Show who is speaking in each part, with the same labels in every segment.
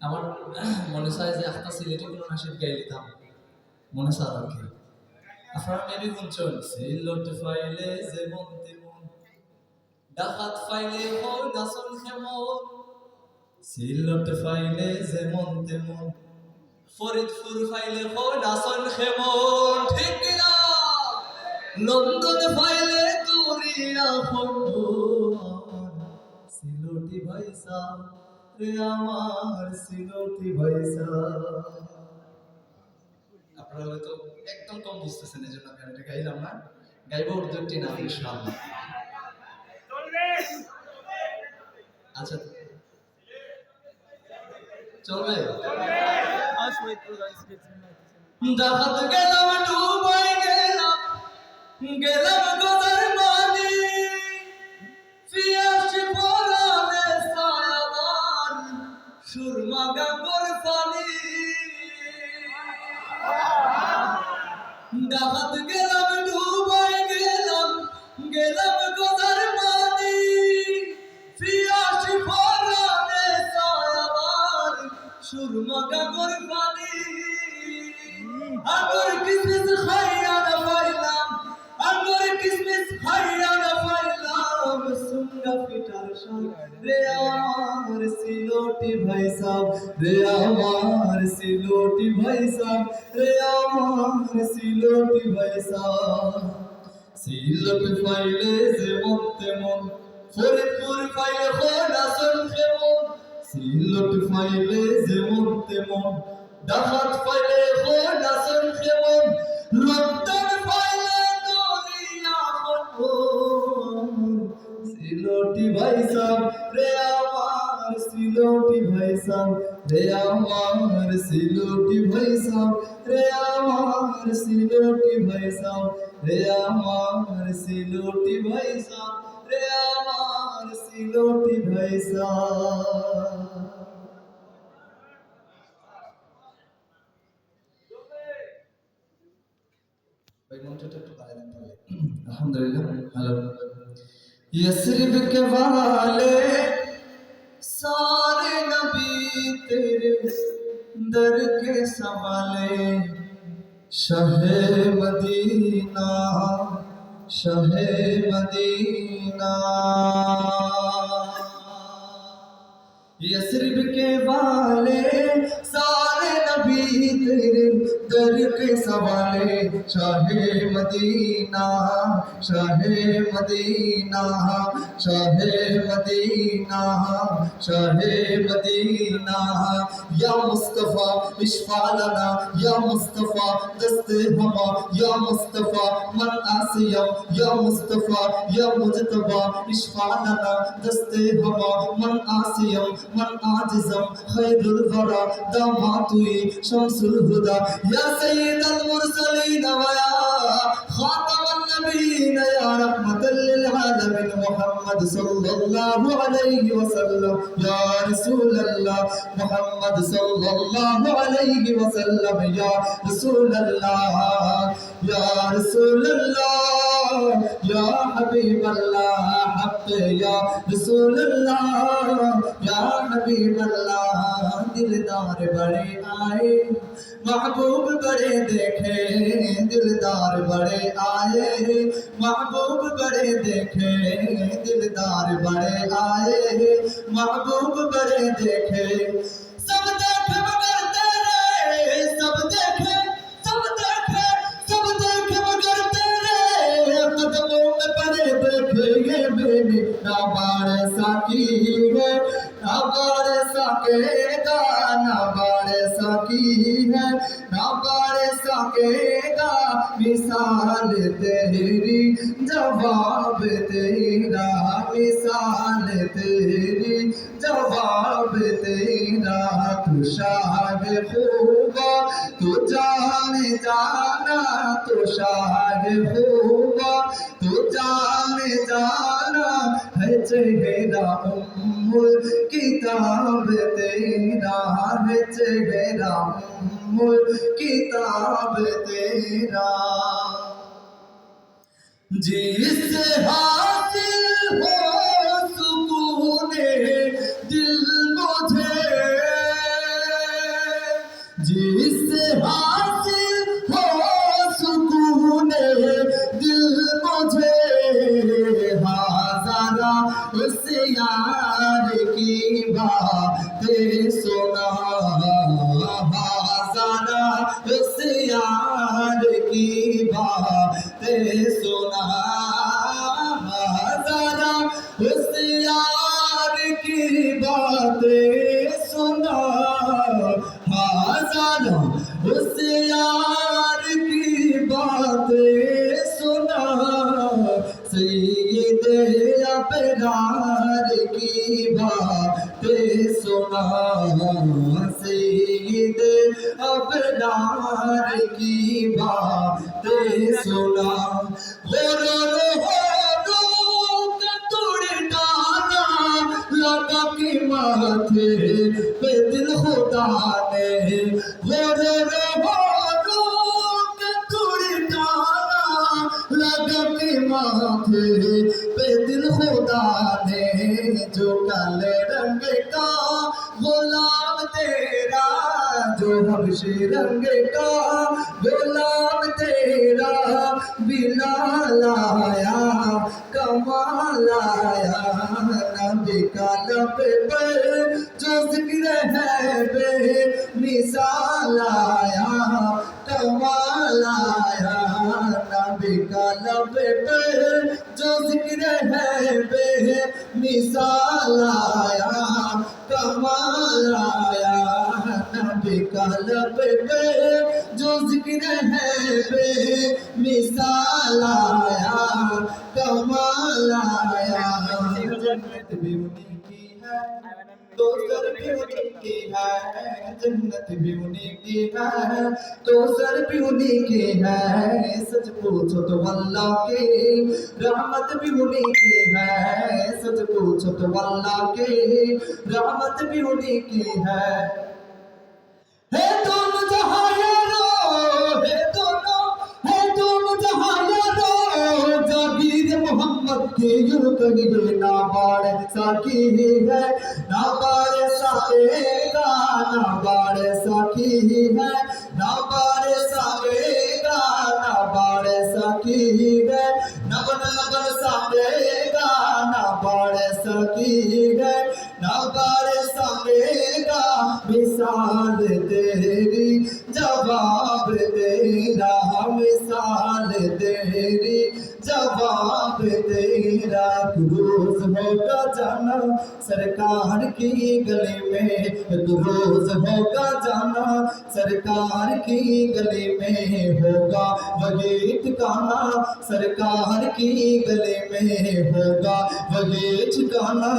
Speaker 1: আমার মনে চায় যে একটা সিলেটি কোনো নাসিদ গাই দিতাম মনে চায় আর কি আপনারা মেবি শুনছেন সিলট ফাইলে যেমন তেমন ডাকাত ফাইলে হয় নাচন খেমন সিলট ফাইলে যেমন তেমন ফরিদপুর ফাইলে হয় নাচন খেমন ঠিক কিনা লন্ডন ফাইলে তুরিয়া সিলটি ভাইসা রে আমার সিলটি ভাইসা আপনারা হয়তো একদম কম বুঝতেছেন এই জন্য আমি এটা গাইলাম না গাইব উর্দু একটি নাম ইনশাআল্লাহ আচ্ছা চলবে ডাকাত গেলাম ডুবাই গেলাম গেলাম গোদার মানি ফিয়াসি পরানে সায়ামান সুরমা গাঙ্গর পানি ডাকাত গেলাম ডুবাই গেলাম গেলাম গোদার মানি ফিয়াসি পরানে সায়ামান সুরমা গাঙ্গর পানি আগর কিসমিস খাইয়া না পাইলাম আগর কিসমিস খাইয়া না পাইলাম সুঙ্গা পিটার শান রে আমার সিলোটি ভাই সাব রে আমার সিলোটি ভাই সাব রে আমার সিলোটি ভাই সাব সিলট ফাইলে যেমন তেমন ফরিদপুর ফাইলে খোলাসন খেমন সিলট ফাইলে যেমন তেমন ডাকাত ফাইলে খোলাসন খেমন লন্ডন ফাইলে দরিয়া খবর সিলোটি ভাই সাব রে আমার সিলোটি ভাই সাব রে আমার সিলোটি ভাই সাব রে আমার সিলোটি ভাই সাব রে আমার সিলোটি ভাই সাব রে আমার সিলোটি ভাই সাব अल्हम्दुलिल्लाह हेलो यस्रिब के वाले सारे नबी तेरे दर के संभाले शहे मदीना यस्रिब के वाले सारे नबी तेरे दर के सवाले Shah Medina Shah Medina Shah Medina Shah Medina या मुस्तफा इश्फा लना या मुस्तफा दस्ते हमा या मुस्तफा मन आसिया या मुस्तफा या मुजतबा इश्फा लना दस्ते हमा मन आसिया मन आजिज़म खैरुल वरा दामातुई शमसुल हुदा या सय्यदल मुरसलीन व या खातमन नबीन या रहमतल लिल आलमीन मुहम्मद सल्लल्लाहु अलैहि वसल्लम या रसूल अल्लाह मुहम्मद सल्लल्लाहु अलैहि वसल्लम या रसूल अल्लाह या रसूल अल्लाह या हबीब अल्लाह हक या रसूल अल्लाह या हबीब अल्लाह दिलदार बड़े आए महबूब बड़े देखे दिलदार बड़े आए महबूब बड़े देखे दिलदार बड़े आए महबूब बड़े देखे सब देखे मगर तेरे सब देखे मगर तेरे कदमों में पड़े देखे ये बेबी ना बारे साकी है ना बारे सकेगा ना बारे सकी है ना बारे सकेगा मिसाल तेरी जवाब तेरा मिसाल तेरी जवाब तेरा तू शाह खूबा तू जान जाना तू शाह खूबा तू जान जाना है चेहरा उम्मुल किताब तेरा है चेहरा उम्मुल किताब तेरा जिससे हासिल हो सुकून दिल मुझे
Speaker 2: जिससे हासिल हो सुकून दिल मुझे, हाज़ारा उस यार की बातें सुना, हाज़ारा उस यार की बातें सुना, हाज़ारा उस यार की बातें सुना, हाज़ारा उस यार की बातें सुना, सैयद अबरार की बातें सुना, सैयद अबरार की बातें सुना। हो का तोड़ डाला लगा के माथे पे दिल खुदा ने, हो का तोड़ डाला लगा के माथे पे दिल खुदा ने, जो काले रंग का गुलाम तेरा, जो हबशी रंग का गुलाम तेरा, बिलाल आया कमाल आया, नबी का लब पर जो जिक्र है बे मिसाल आया, कमाल आया, नबी का लब पर जो जिक्र है बे मिसाल आया, कमाल आया, नबी का लब पे जो जिक्र है बे मिसाल आया, कमाल आया। जन्नत भी उन्हीं की है, दोसर भी उन्हीं की है, जन्नत भी उन्हीं की है, दोसर भी उन्हीं की है, सच पूछो तो अल्लाह की रहमत भी उन्हीं की है, सच पूछो तो अल्लाह की रहमत भी उन्हीं की है। हे तुम जहाँ यारो, हे दोनों, हे तुम जहाँ यारो, जागीर मोहम्मद की यूं कहिए ना बाड़ साकी है, ना बाड़ साएगा, ना बाड़ साकी है, ना बाड़ साएगा, ना बाड़ साकी है, नबन नबन साएगा, ना बाड़ साकी है, ना बाड़ साएगा, मिसाल तेरी जवाब तेरा, मिसाल तेरी जवाब तेरा, रोज होगा जाना सरकार की गली में, रोज होगा जाना सरकार की गली में, होगा वही ठिकाना सरकार की गली में, होगा वही ठिकाना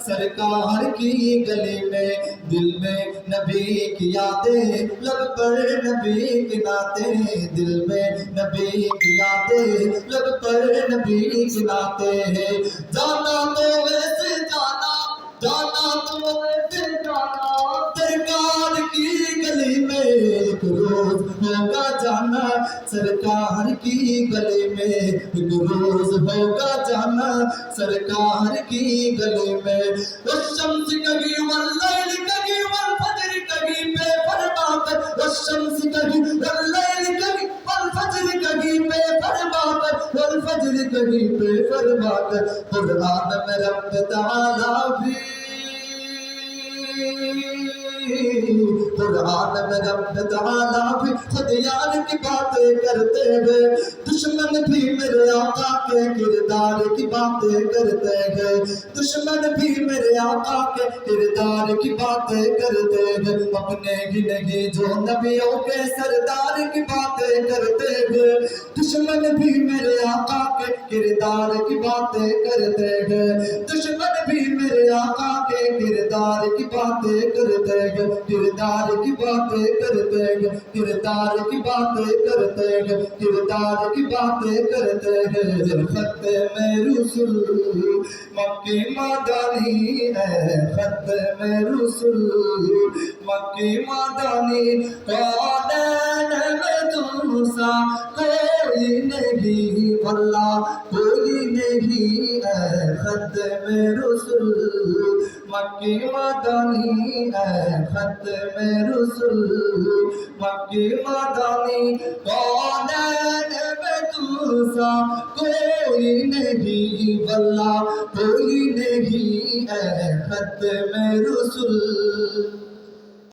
Speaker 2: सरकार की गली में, दिल में नबी की यादें लब पर नबी के नाते, दिल में नबी की यादें लब पर नबी के नाते, जाना तो वैसे जाना, जाना तो वैसे जाना सरकार की गली में, एक रोज होगा जाना सरकार की गली में, एक रोज होगा जाना सरकार की गली में। उस शम्स कभी वल्लैल कभी वल फजर कभी बेफरमात, उस शम्स कभी वल्लैल कभी वल फजर कभी बेफरमात, वल फजर कभी बेफरमात, कुरान में रब तआला भी, कुरान में रब तआला भी खुद यार की बातें करते हैं, दुश्मन भी मेरे आका के किरदार की बातें करते हैं, दुश्मन भी मेरे आका के किरदार की बातें करते हैं, अपने ही नहीं जो नबियों के सरदार की बातें करते हैं, दुश्मन भी मेरे आका के किरदार की बातें करते हैं, दुश्मन भी मेरे आका के किरदार की बातें करते हैं, किरदार की बातें करते हैं, किरदार की बातें करते हैं, किरदार की बातें करते हैं। खत में रसूल मक्की मदानी है, खत में रसूल मक्की मदानी, कौनैन में दूसरा कोई नहीं, वल्लाह कोई नहीं है, खत में रसूल मक्की मदानी है खत में रसूल मक्की मदानी कौनैन में दूसरा कोई नहीं वल्ला कोई नहीं है खत में रसूल